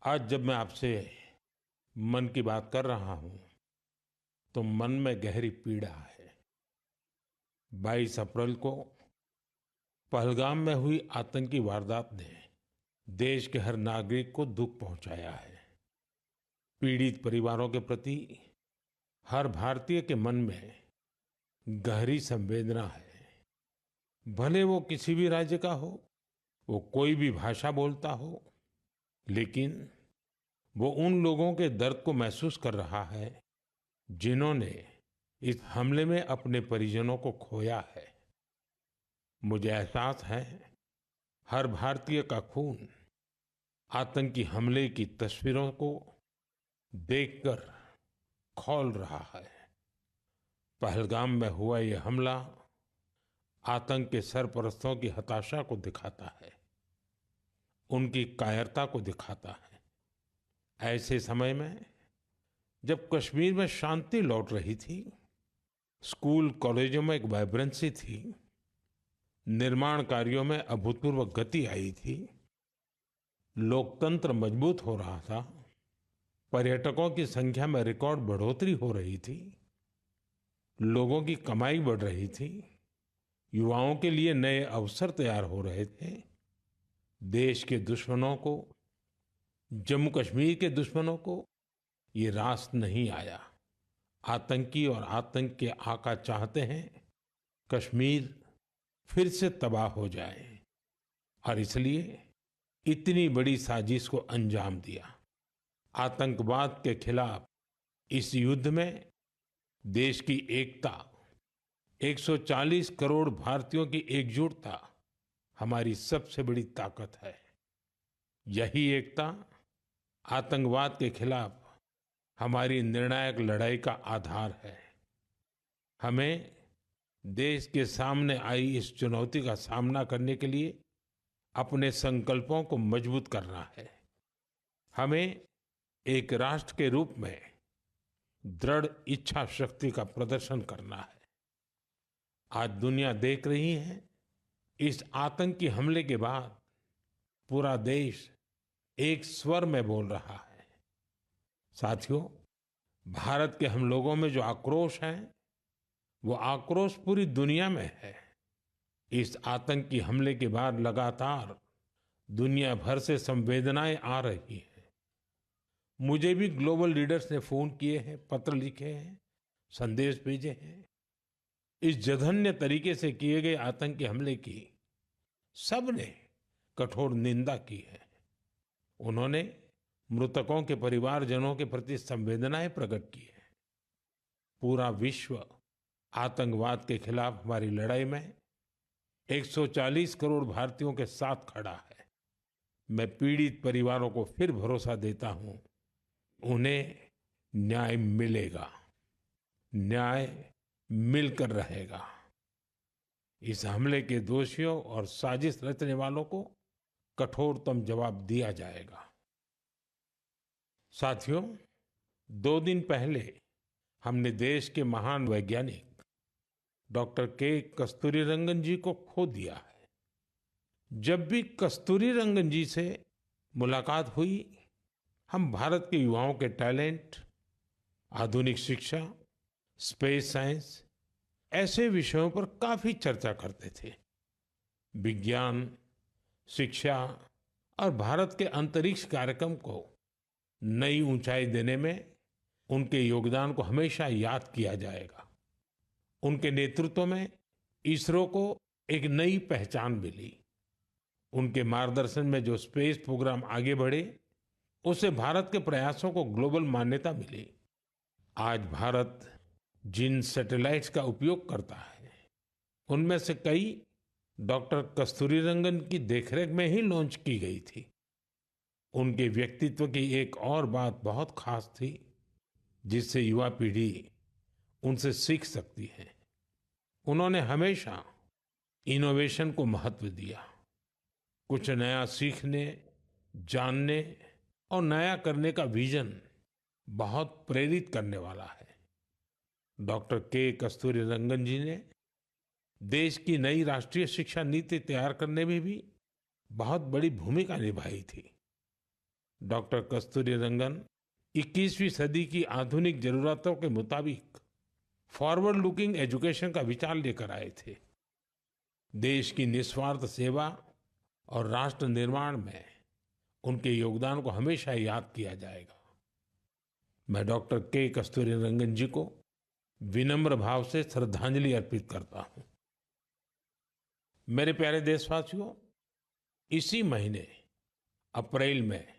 आज जब मैं आपसे मन की बात कर रहा हूं, तो मन में गहरी पीड़ा है। 22 अप्रैल को पहलगाम में हुई आतंकी वारदात ने देश के हर नागरिक को दुख पहुंचाया है। पीड़ित परिवारों के प्रति हर भारतीय के मन में गहरी संवेदना है। भले वो किसी भी राज्य का हो, वो कोई भी भाषा बोलता हो, लेकिन वो उन लोगों के दर्द को महसूस कर रहा है जिन्होंने इस हमले में अपने परिजनों को खोया है। मुझे एहसास है, हर भारतीय का खून आतंकी हमले की तस्वीरों को देखकर खौल रहा है। पहलगाम में हुआ ये हमला आतंक के सरपरस्तों की हताशा को दिखाता है, उनकी कायरता को दिखाता है। ऐसे समय में जब कश्मीर में शांति लौट रही थी, स्कूल कॉलेजों में एक वाइब्रेंसी थी, निर्माण कार्यों में अभूतपूर्व गति आई थी, लोकतंत्र मजबूत हो रहा था, पर्यटकों की संख्या में रिकॉर्ड बढ़ोतरी हो रही थी, लोगों की कमाई बढ़ रही थी, युवाओं के लिए नए अवसर तैयार हो रहे थे, देश के दुश्मनों को, जम्मू कश्मीर के दुश्मनों को ये रास नहीं आया। आतंकी और आतंक के आका चाहते हैं कश्मीर फिर से तबाह हो जाए, और इसलिए इतनी बड़ी साजिश को अंजाम दिया। आतंकवाद के खिलाफ इस युद्ध में देश की एकता, 140 करोड़ भारतीयों की एकजुटता हमारी सबसे बड़ी ताकत है। यही एकता आतंकवाद के खिलाफ हमारी निर्णायक लड़ाई का आधार है। हमें देश के सामने आई इस चुनौती का सामना करने के लिए अपने संकल्पों को मजबूत करना है। हमें एक राष्ट्र के रूप में दृढ़ इच्छा शक्ति का प्रदर्शन करना है। आज दुनिया देख रही है, इस आतंकी हमले के बाद पूरा देश एक स्वर में बोल रहा है। साथियों, भारत के हम लोगों में जो आक्रोश है, वो आक्रोश पूरी दुनिया में है। इस आतंकी हमले के बाद लगातार दुनिया भर से संवेदनाएं आ रही हैं। मुझे भी ग्लोबल लीडर्स ने फोन किए हैं, पत्र लिखे हैं, संदेश भेजे हैं। इस जघन्य तरीके से किए गए आतंकी हमले की सबने कठोर निंदा की है। उन्होंने मृतकों के परिवारजनों के प्रति संवेदनाएं प्रकट की है। पूरा विश्व आतंकवाद के खिलाफ हमारी लड़ाई में 140 करोड़ भारतीयों के साथ खड़ा है। मैं पीड़ित परिवारों को फिर भरोसा देता हूं, उन्हें न्याय मिलेगा, न्याय मिलकर रहेगा। इस हमले के दोषियों और साजिश रचने वालों को कठोरतम जवाब दिया जाएगा। साथियों, 2 दिन पहले हमने देश के महान वैज्ञानिक डॉक्टर के कस्तूरीरंगन जी को खो दिया है। जब भी कस्तूरीरंगन जी से मुलाकात हुई, हम भारत के युवाओं के टैलेंट, आधुनिक शिक्षा, स्पेस साइंस, ऐसे विषयों पर काफी चर्चा करते थे। विज्ञान, शिक्षा और भारत के अंतरिक्ष कार्यक्रम को नई ऊंचाई देने में उनके योगदान को हमेशा याद किया जाएगा। उनके नेतृत्व में इसरो को एक नई पहचान मिली। उनके मार्गदर्शन में जो स्पेस प्रोग्राम आगे बढ़े, उससे भारत के प्रयासों को ग्लोबल मान्यता मिली। आज भारत जिन सैटेलाइट्स का उपयोग करता है, उनमें से कई डॉक्टर कस्तूरीरंगन की देखरेख में ही लॉन्च की गई थी। उनके व्यक्तित्व की एक और बात बहुत खास थी, जिससे युवा पीढ़ी उनसे सीख सकती है। उन्होंने हमेशा इनोवेशन को महत्व दिया। कुछ नया सीखने, जानने और नया करने का विजन बहुत प्रेरित करने वाला है। डॉक्टर के कस्तूरीरंगन जी ने देश की नई राष्ट्रीय शिक्षा नीति तैयार करने में भी बहुत बड़ी भूमिका निभाई थी। डॉक्टर कस्तूरीरंगन 21वीं सदी की आधुनिक जरूरतों के मुताबिक फॉरवर्ड लुकिंग एजुकेशन का विचार लेकर आए थे। देश की निस्वार्थ सेवा और राष्ट्र निर्माण में उनके योगदान को हमेशा याद किया जाएगा। मैं डॉक्टर के कस्तूरीरंगन जी को विनम्र भाव से श्रद्धांजलि अर्पित करता हूं। मेरे प्यारे देशवासियों, इसी महीने अप्रैल में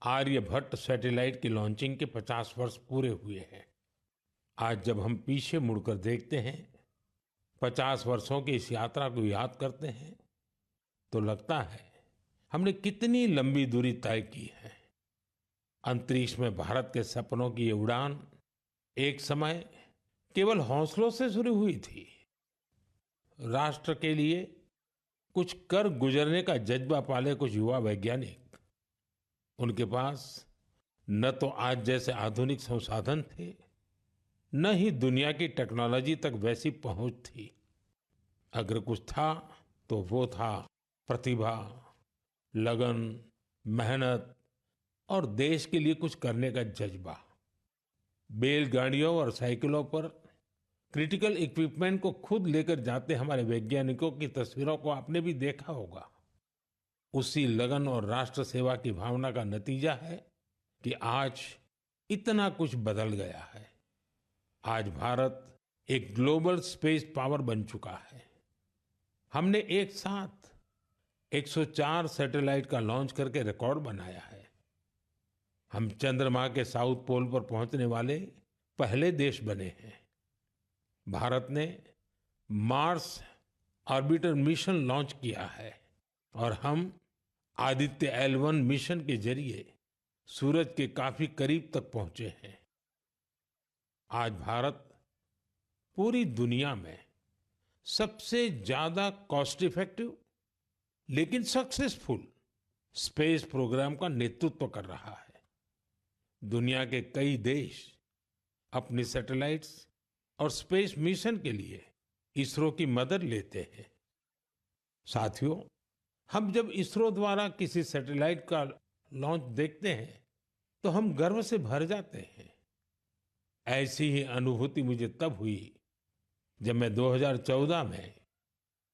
आर्यभट्ट सैटेलाइट की लॉन्चिंग के 50 वर्ष पूरे हुए हैं। आज जब हम पीछे मुड़कर देखते हैं, 50 वर्षों की इस यात्रा को याद करते हैं, तो लगता है हमने कितनी लंबी दूरी तय की है। अंतरिक्ष में भारत के सपनों की ये उड़ान एक समय केवल हौसलों से शुरू हुई थी। राष्ट्र के लिए कुछ कर गुजरने का जज्बा पाले कुछ युवा वैज्ञानिक, उनके पास न तो आज जैसे आधुनिक संसाधन थे, न ही दुनिया की टेक्नोलॉजी तक वैसी पहुंच थी। अगर कुछ था तो वो था प्रतिभा, लगन, मेहनत और देश के लिए कुछ करने का जज्बा। बैलगाड़ियों और साइकिलों पर क्रिटिकल इक्विपमेंट को खुद लेकर जाते हमारे वैज्ञानिकों की तस्वीरों को आपने भी देखा होगा। उसी लगन और राष्ट्र सेवा की भावना का नतीजा है कि आज इतना कुछ बदल गया है। आज भारत एक ग्लोबल स्पेस पावर बन चुका है। हमने एक साथ 104 सैटेलाइट का लॉन्च करके रिकॉर्ड बनाया है। हम चंद्रमा के साउथ पोल पर पहुंचने वाले पहले देश बने हैं। भारत ने मार्स ऑर्बिटर मिशन लॉन्च किया है और हम आदित्य L1 मिशन के जरिए सूरज के काफी करीब तक पहुंचे हैं। आज भारत पूरी दुनिया में सबसे ज्यादा कॉस्ट इफेक्टिव लेकिन सक्सेसफुल स्पेस प्रोग्राम का नेतृत्व कर रहा है। दुनिया के कई देश अपनी सैटेलाइट्स और स्पेस मिशन के लिए इसरो की मदद लेते हैं। साथियों, हम जब इसरो द्वारा किसी सैटेलाइट का लॉन्च देखते हैं तो हम गर्व से भर जाते हैं। ऐसी ही अनुभूति मुझे तब हुई जब मैं 2014 में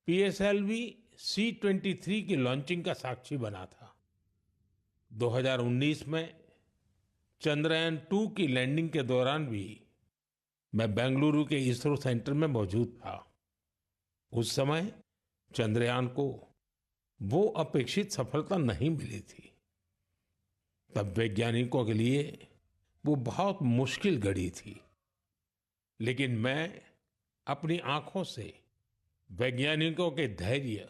PSLV C-23 की लॉन्चिंग का साक्षी बना था। 2019 में चंद्रयान-2 की लैंडिंग के दौरान भी मैं बेंगलुरु के इसरो सेंटर में मौजूद था। उस समय चंद्रयान को वो अपेक्षित सफलता नहीं मिली थी। तब वैज्ञानिकों के लिए वो बहुत मुश्किल घड़ी थी, लेकिन मैं अपनी आंखों से वैज्ञानिकों के धैर्य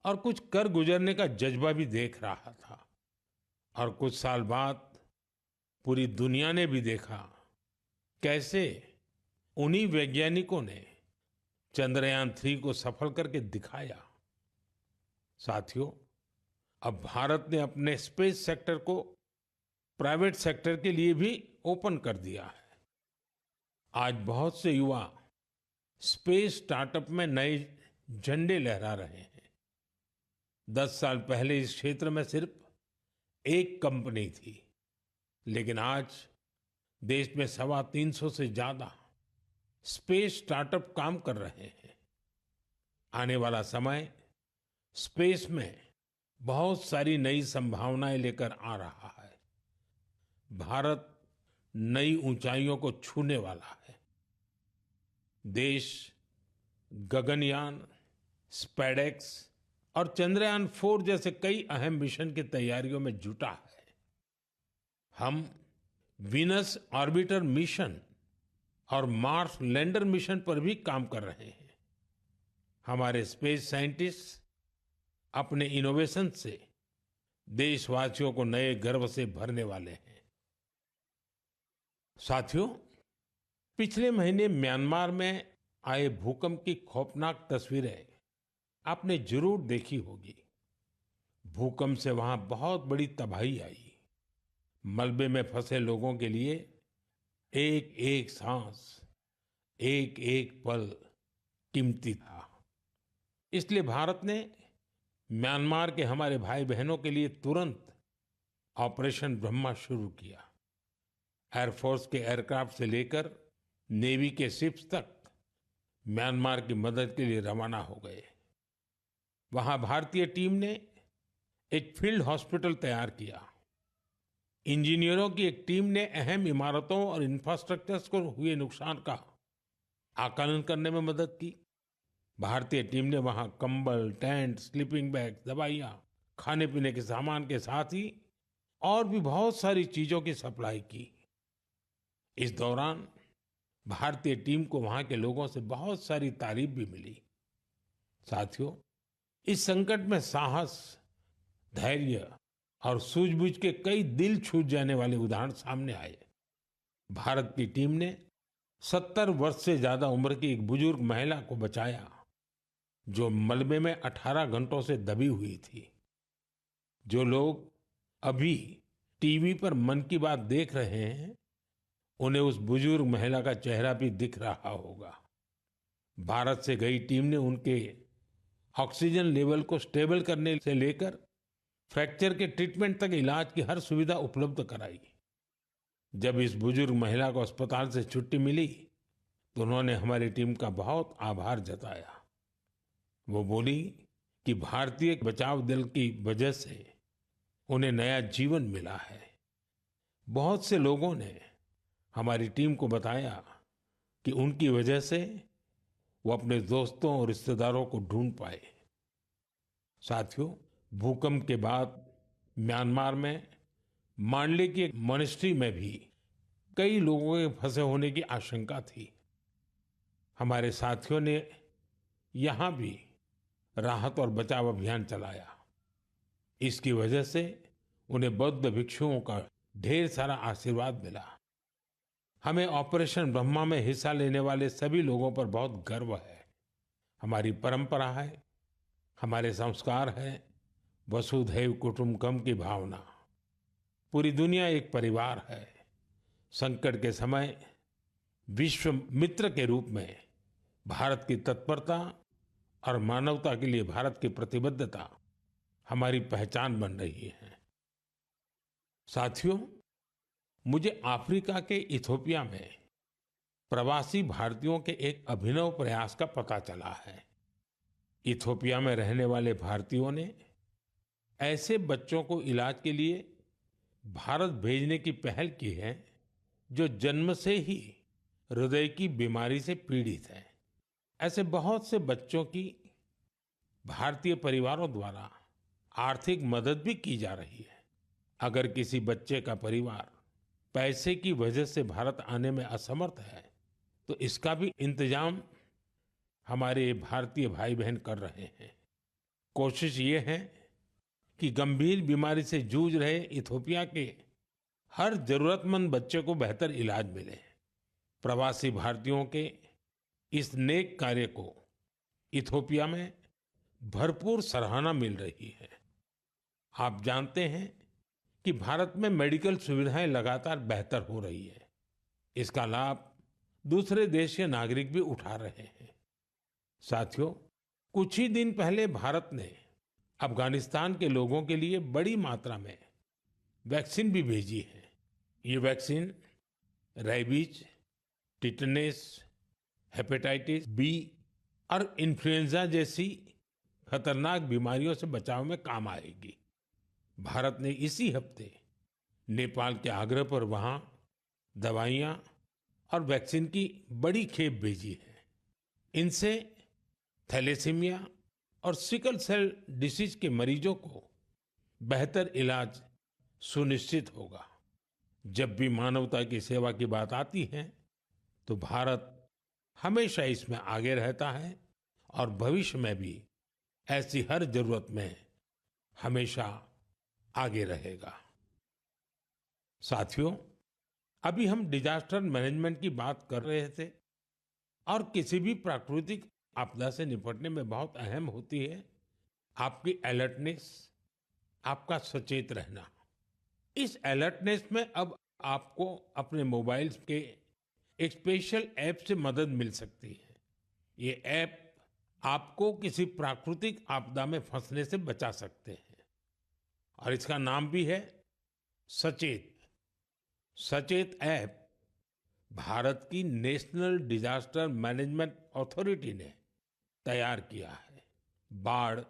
और कुछ कर गुजरने का जज्बा भी देख रहा था। और कुछ साल बाद पूरी दुनिया ने भी देखा कैसे उन्हीं वैज्ञानिकों ने चंद्रयान-3 को सफल करके दिखाया। साथियों, अब भारत ने अपने स्पेस सेक्टर को प्राइवेट सेक्टर के लिए भी ओपन कर दिया है। आज बहुत से युवा स्पेस स्टार्टअप में नए झंडे लहरा रहे हैं। 10 साल पहले इस क्षेत्र में सिर्फ एक कंपनी थी, लेकिन आज देश में 350 से ज्यादा स्पेस स्टार्टअप काम कर रहे हैं। आने वाला समय स्पेस में बहुत सारी नई संभावनाएं लेकर आ रहा है। भारत नई ऊंचाइयों को छूने वाला है। देश गगनयान, स्पेडेक्स और चंद्रयान-4 जैसे कई अहम मिशन की तैयारियों में जुटा है। हम वीनस ऑर्बिटर मिशन और मार्स लैंडर मिशन पर भी काम कर रहे हैं। हमारे स्पेस साइंटिस्ट अपने इनोवेशन से देशवासियों को नए गर्व से भरने वाले हैं। साथियों, पिछले महीने म्यांमार में आए भूकंप की खौफनाक तस्वीरें आपने जरूर देखी होगी। भूकंप से वहां बहुत बड़ी तबाही आई। मलबे में फंसे लोगों के लिए एक एक सांस, एक एक पल कीमती था। इसलिए भारत ने म्यांमार के हमारे भाई बहनों के लिए तुरंत ऑपरेशन ब्रह्मा शुरू किया। एयरफोर्स के एयरक्राफ्ट से लेकर नेवी के शिप्स तक म्यांमार की मदद के लिए रवाना हो गए। वहां भारतीय टीम ने एक फील्ड हॉस्पिटल तैयार किया। इंजीनियरों की एक टीम ने अहम इमारतों और इंफ्रास्ट्रक्चर्स को हुए नुकसान का आकलन करने में मदद की। भारतीय टीम ने वहां कंबल, टेंट, स्लीपिंग बैग, दवाइयां, खाने पीने के सामान के साथ ही और भी बहुत सारी चीजों की सप्लाई की। इस दौरान भारतीय टीम को वहां के लोगों से बहुत सारी तारीफ भी मिली। साथियों, इस संकट में साहस, धैर्य और सूझबूझ के कई दिल छू जाने वाले उदाहरण सामने आए। भारत की टीम ने 70 वर्ष से ज्यादा उम्र की एक बुजुर्ग महिला को बचाया, जो मलबे में 18 घंटों से दबी हुई थी। जो लोग अभी टीवी पर मन की बात देख रहे हैं, उन्हें उस बुजुर्ग महिला का चेहरा भी दिख रहा होगा। भारत से गई टीम ने उनके ऑक्सीजन लेवल को स्टेबल करने से लेकर फ्रैक्चर के ट्रीटमेंट तक इलाज की हर सुविधा उपलब्ध कराई। जब इस बुजुर्ग महिला को अस्पताल से छुट्टी मिली, तो उन्होंने हमारी टीम का बहुत आभार जताया। वो बोली कि भारतीय बचाव दल की वजह से उन्हें नया जीवन मिला है। बहुत से लोगों ने हमारी टीम को बताया कि उनकी वजह से वो अपने दोस्तों और रिश्तेदारों को ढूंढ पाए। साथियों, भूकंप के बाद म्यांमार में मांडले की एक मॉनेस्ट्री में भी कई लोगों के फंसे होने की आशंका थी। हमारे साथियों ने यहां भी राहत और बचाव अभियान चलाया। इसकी वजह से उन्हें बौद्ध भिक्षुओं का ढेर सारा आशीर्वाद मिला। हमें ऑपरेशन ब्रह्मा में हिस्सा लेने वाले सभी लोगों पर बहुत गर्व है। हमारी परंपरा है, हमारे संस्कार है, वसुधैव कुटुंबकम की भावना। पूरी दुनिया एक परिवार है। संकट के समय विश्व मित्र के रूप में भारत की तत्परता और मानवता के लिए भारत की प्रतिबद्धता हमारी पहचान बन रही है। साथियों, मुझे अफ्रीका के इथियोपिया में प्रवासी भारतीयों के एक अभिनव प्रयास का पता चला है। इथियोपिया में रहने वाले भारतीयों ने ऐसे बच्चों को इलाज के लिए भारत भेजने की पहल की है, जो जन्म से ही हृदय की बीमारी से पीड़ित हैं। ऐसे बहुत से बच्चों की भारतीय परिवारों द्वारा आर्थिक मदद भी की जा रही है। अगर किसी बच्चे का परिवार पैसे की वजह से भारत आने में असमर्थ है, तो इसका भी इंतजाम हमारे भारतीय भाई बहन कर रहे हैं। कोशिश ये है कि गंभीर बीमारी से जूझ रहे इथियोपिया के हर जरूरतमंद बच्चे को बेहतर इलाज मिले। प्रवासी भारतीयों के इस नेक कार्य को इथियोपिया में भरपूर सराहना मिल रही है। आप जानते हैं कि भारत में मेडिकल सुविधाएं लगातार बेहतर हो रही है। इसका लाभ दूसरे देश के नागरिक भी उठा रहे हैं। साथियों, कुछ ही दिन पहले भारत ने अफगानिस्तान के लोगों के लिए बड़ी मात्रा में वैक्सीन भी भेजी है। ये vaccine rabies, tetanus, hepatitis B और इन्फ्लुएंजा जैसी खतरनाक बीमारियों से बचाव में काम आएगी। भारत ने इसी हफ्ते नेपाल के आग्रह पर वहां दवाइयां और वैक्सीन की बड़ी खेप भेजी है। इनसे थैलेसीमिया और सिकल सेल डिसीज के मरीजों को बेहतर इलाज सुनिश्चित होगा। जब भी मानवता की सेवा की बात आती है, तो भारत हमेशा इसमें आगे रहता है और भविष्य में भी ऐसी हर जरूरत में हमेशा आगे रहेगा। साथियों, अभी हम डिजास्टर मैनेजमेंट की बात कर रहे थे और किसी भी प्राकृतिक आपदा से निपटने में बहुत अहम होती है आपकी अलर्टनेस, आपका सचेत रहना। इस अलर्टनेस में अब आपको अपने मोबाइल के एक स्पेशल ऐप से मदद मिल सकती है। ये ऐप आपको किसी प्राकृतिक आपदा में फंसने से बचा सकते हैं और इसका नाम भी है सचेत सचेत ऐप भारत की नेशनल डिजास्टर मैनेजमेंट अथॉरिटी ने तैयार किया है। बाढ़,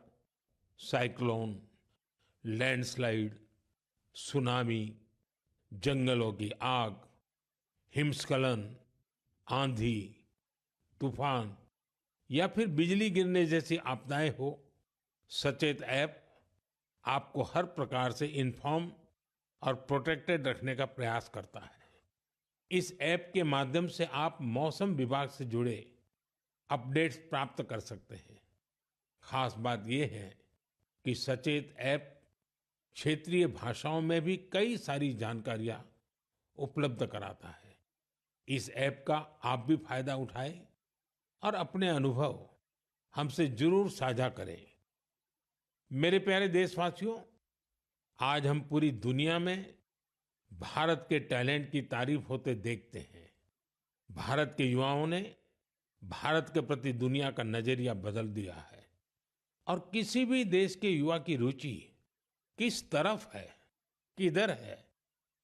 साइक्लोन, लैंडस्लाइड, सुनामी, जंगलों की आग, हिमस्खलन, आंधी, तूफान या फिर बिजली गिरने जैसी आपदाएं हो, सचेत ऐप आपको हर प्रकार से इन्फॉर्म और प्रोटेक्टेड रखने का प्रयास करता है। इस ऐप के माध्यम से आप मौसम विभाग से जुड़े अपडेट्स प्राप्त कर सकते हैं। खास बात यह है कि सचेत ऐप क्षेत्रीय भाषाओं में भी कई सारी जानकारियां उपलब्ध कराता है। इस ऐप का आप भी फायदा उठाएं और अपने अनुभव हमसे जरूर साझा करें। मेरे प्यारे देशवासियों, आज हम पूरी दुनिया में भारत के टैलेंट की तारीफ होते देखते हैं। भारत के युवाओं ने भारत के प्रति दुनिया का नजरिया बदल दिया है और किसी भी देश के युवा की रुचि किस तरफ है, किधर है,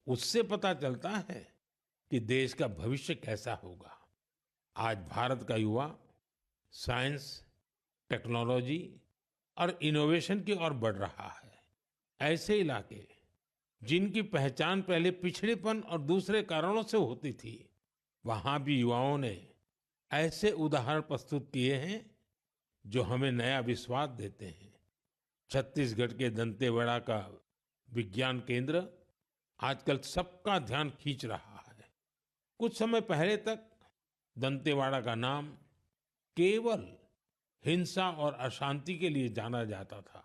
उससे पता चलता है कि देश का भविष्य कैसा होगा। आज भारत का युवा साइंस, टेक्नोलॉजी और इनोवेशन की ओर बढ़ रहा है। ऐसे इलाके जिनकी पहचान पहले पिछड़ेपन और दूसरे कारणों से होती थी, वहां भी युवाओं ने ऐसे उदाहरण प्रस्तुत किए हैं जो हमें नया विश्वास देते हैं। छत्तीसगढ़ के दंतेवाड़ा का विज्ञान केंद्र आजकल सबका ध्यान खींच रहा है। कुछ समय पहले तक दंतेवाड़ा का नाम केवल हिंसा और अशांति के लिए जाना जाता था,